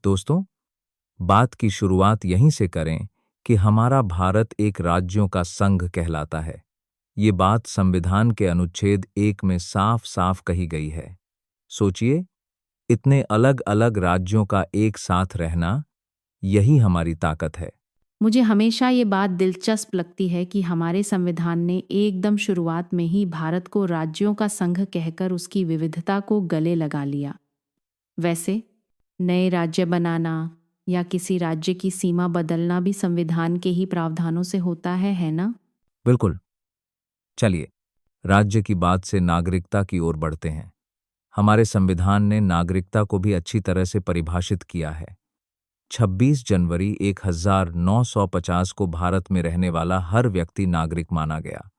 दोस्तों, बात की शुरुआत यहीं से करें कि हमारा भारत एक राज्यों का संघ कहलाता है। ये बात संविधान के अनुच्छेद 1 में साफ-साफ कही गई है। सोचिए, इतने अलग-अलग राज्यों का एक साथ रहना, यही हमारी ताकत है। मुझे हमेशा ये बात दिलचस्प लगती है कि हमारे संविधान ने एकदम शुरुआत में ही भारत को राज्यों का संघ कहकर उसकी विविधता को गले लगा लिया। वैसे नए राज्य बनाना या किसी राज्य की सीमा बदलना भी संविधान के ही प्रावधानों से होता है ना? बिल्कुल। चलिए, राज्य की बात से नागरिकता की ओर बढ़ते हैं। हमारे संविधान ने नागरिकता को भी अच्छी तरह से परिभाषित किया है। 26 जनवरी 1950 को भारत में रहने वाला हर व्यक्ति नागरिक माना गया।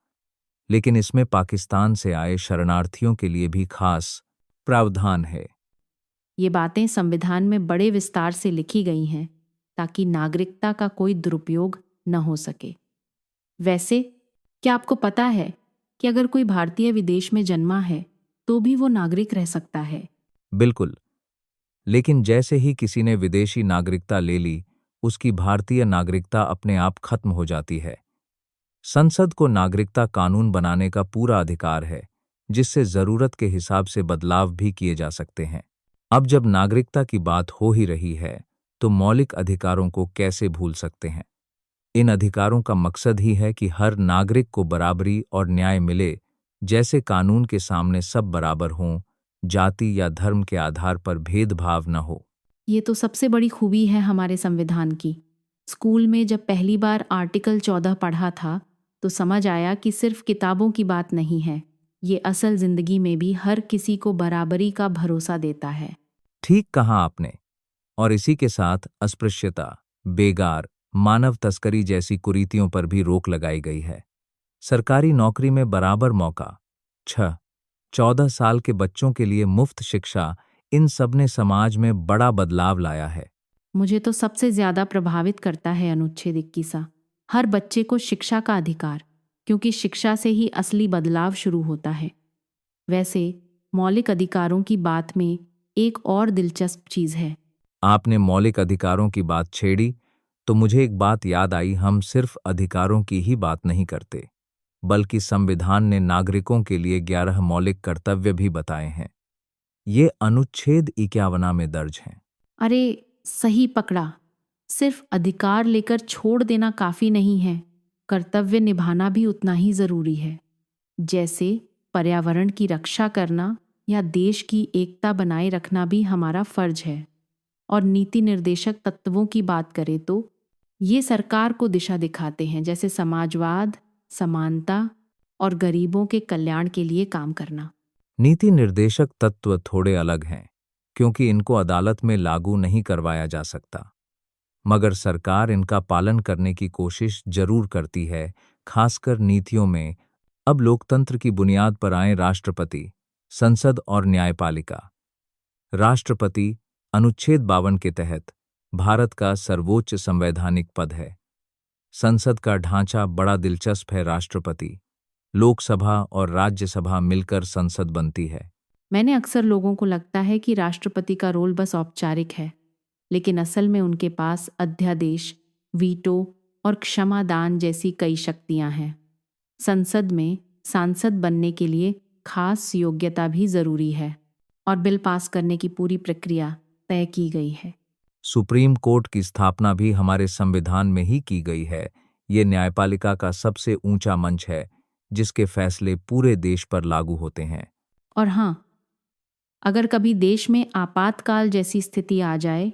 लेकिन इसमें पाकिस्तान से आए शरणार्थियों के लिए भी खास प्रावधान है। ये बातें संविधान में बड़े विस्तार से लिखी गई हैं ताकि नागरिकता का कोई दुरुपयोग न हो सके। वैसे क्या आपको पता है कि अगर कोई भारतीय विदेश में जन्मा है तो भी वो नागरिक रह सकता है? बिल्कुल। लेकिन जैसे ही किसी ने विदेशी नागरिकता ले ली, उसकी भारतीय नागरिकता अपने आप खत्म हो जाती है। संसद को नागरिकता कानून बनाने का पूरा अधिकार है, जिससे जरूरत के हिसाब से बदलाव भी किए जा सकते हैं। अब जब नागरिकता की बात हो ही रही है, तो मौलिक अधिकारों को कैसे भूल सकते हैं। इन अधिकारों का मकसद ही है कि हर नागरिक को बराबरी और न्याय मिले, जैसे कानून के सामने सब बराबर हों, जाति या धर्म के आधार पर भेदभाव न हो। ये तो सबसे बड़ी खूबी है हमारे संविधान की। स्कूल में जब पहली बार आर्टिकल 14 पढ़ा था तो समझ आया कि सिर्फ किताबों की बात नहीं है, ये असल जिंदगी में भी हर किसी को बराबरी का भरोसा देता है। ठीक कहा आपने। और इसी के साथ अस्पृश्यता, बेगार, मानव तस्करी जैसी कुरीतियों पर भी रोक लगाई गई है। सरकारी नौकरी में बराबर मौका, 6-14 साल के बच्चों के लिए मुफ्त शिक्षा, इन सब ने समाज में बड़ा बदलाव लाया है। मुझे तो सबसे ज्यादा प्रभावित करता है अनुच्छेद 21। हर बच्चे को शिक्षा का अधिकार, क्योंकि शिक्षा से ही असली बदलाव शुरू होता है। वैसे मौलिक अधिकारों की बात में एक और दिलचस्प चीज है। आपने मौलिक अधिकारों की बात छेड़ी, तो मुझे एक बात याद आई। हम सिर्फ अधिकारों की ही बात नहीं करते, बल्कि संविधान ने नागरिकों के लिए 11 मौलिक कर्तव्य भी बताए हैं। ये अनुच्छेद 51 में दर्ज हैं। अरे सही पकड़ा। सिर्फ अधिकार लेकर छोड़ देना काफी नहीं है, कर्तव्य निभाना भी उतना ही जरूरी है। जैसे पर्यावरण की रक्षा करना या देश की एकता बनाए रखना भी हमारा फर्ज है। और नीति निर्देशक तत्वों की बात करें तो ये सरकार को दिशा दिखाते हैं, जैसे समाजवाद, समानता और गरीबों के कल्याण के लिए काम करना। नीति निर्देशक तत्व थोड़े अलग हैं, क्योंकि इनको अदालत में लागू नहीं करवाया जा सकता, मगर सरकार इनका पालन करने की कोशिश जरूर करती है, खासकर नीतियों में। अब लोकतंत्र की बुनियाद पर आए राष्ट्रपति, संसद और न्यायपालिका। राष्ट्रपति अनुच्छेद 52 के तहत भारत का सर्वोच्च संवैधानिक पद है। संसद का ढांचा बड़ा दिलचस्प है। राष्ट्रपति, लोकसभा और राज्यसभा मिलकर संसद बनती है। मैंने अक्सर लोगों को लगता है कि राष्ट्रपति का रोल बस औपचारिक है, लेकिन असल में उनके पास अध्यादेश, वीटो और क्षमादान जैसी कई शक्तियां हैं। संसद में सांसद बनने के लिए खास योग्यता भी जरूरी है और बिल पास करने की पूरी प्रक्रिया तय की गई है। सुप्रीम कोर्ट की स्थापना भी हमारे संविधान में ही की गई है। ये न्यायपालिका का सबसे ऊंचा मंच है, जिसके फैसले पूरे देश पर लागू होते हैं। और हाँ, अगर कभी देश में आपातकाल जैसी स्थिति आ जाए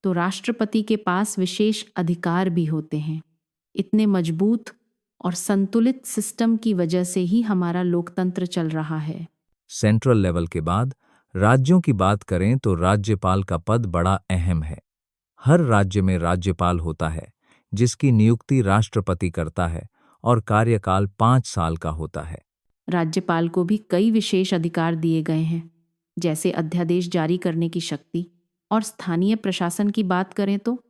तो राष्ट्रपति के पास विशेष अधिकार भी होते हैं। इतने मजबूत और संतुलित सिस्टम की वजह से ही हमारा लोकतंत्र चल रहा है। सेंट्रल लेवल के बाद राज्यों की बात करें तो राज्यपाल का पद बड़ा अहम है। हर राज्य में राज्यपाल होता है, जिसकी नियुक्ति राष्ट्रपति करता है और कार्यकाल 5 साल का होता है। राज्यपाल को भी कई विशेष अधिकार दिए गए हैं, जैसे अध्यादेश जारी करने की शक्ति। और स्थानीय प्रशासन की बात करें तो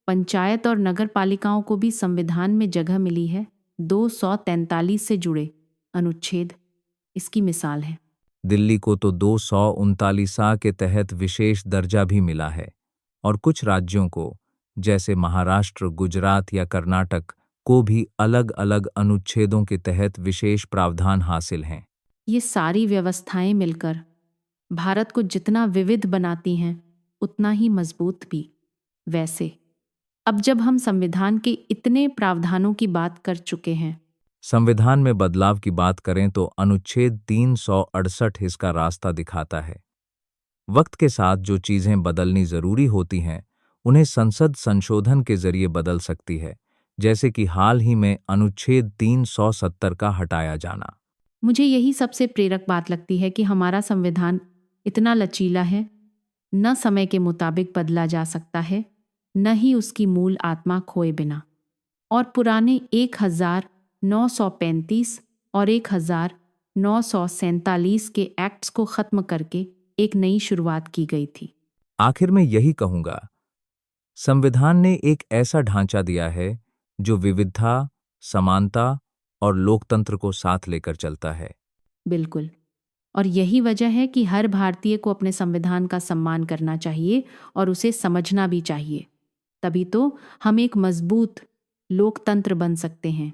पंचायत और नगर पालिकाओं को भी संविधान में जगह मिली है। 243 से जुड़े अनुच्छेद इसकी मिसाल है। दिल्ली को तो 239 के तहत विशेष दर्जा भी मिला है। और कुछ राज्यों को, जैसे महाराष्ट्र, गुजरात या कर्नाटक, को भी अलग अलग अनुच्छेदों के तहत विशेष प्रावधान हासिल हैं। ये सारी व्यवस्थाएं मिलकर भारत को जितना विविध बनाती हैं, उतना ही मजबूत भी। वैसे अब जब हम संविधान के इतने प्रावधानों की बात कर चुके हैं, संविधान में बदलाव की बात करें तो अनुच्छेद 368 इसका रास्ता दिखाता है। वक्त के साथ जो चीजें बदलनी जरूरी होती हैं, उन्हें संसद संशोधन के जरिए बदल सकती है, जैसे कि हाल ही में अनुच्छेद 370 का हटाया जाना। मुझे यही सबसे प्रेरक बात लगती है कि हमारा संविधान इतना लचीला है, न समय के मुताबिक बदला जा सकता है, न ही उसकी मूल आत्मा खोए बिना। और पुराने 1935 और 1947 के एक्ट्स को खत्म करके एक नई शुरुआत की गई थी। आखिर में यही कहूंगा, संविधान ने एक ऐसा ढांचा दिया है जो विविधता, समानता और लोकतंत्र को साथ लेकर चलता है। बिल्कुल। और यही वजह है कि हर भारतीय को अपने संविधान का सम्मान करना चाहिए और उसे समझना भी चाहिए। तभी तो हम एक मजबूत लोकतंत्र बन सकते हैं।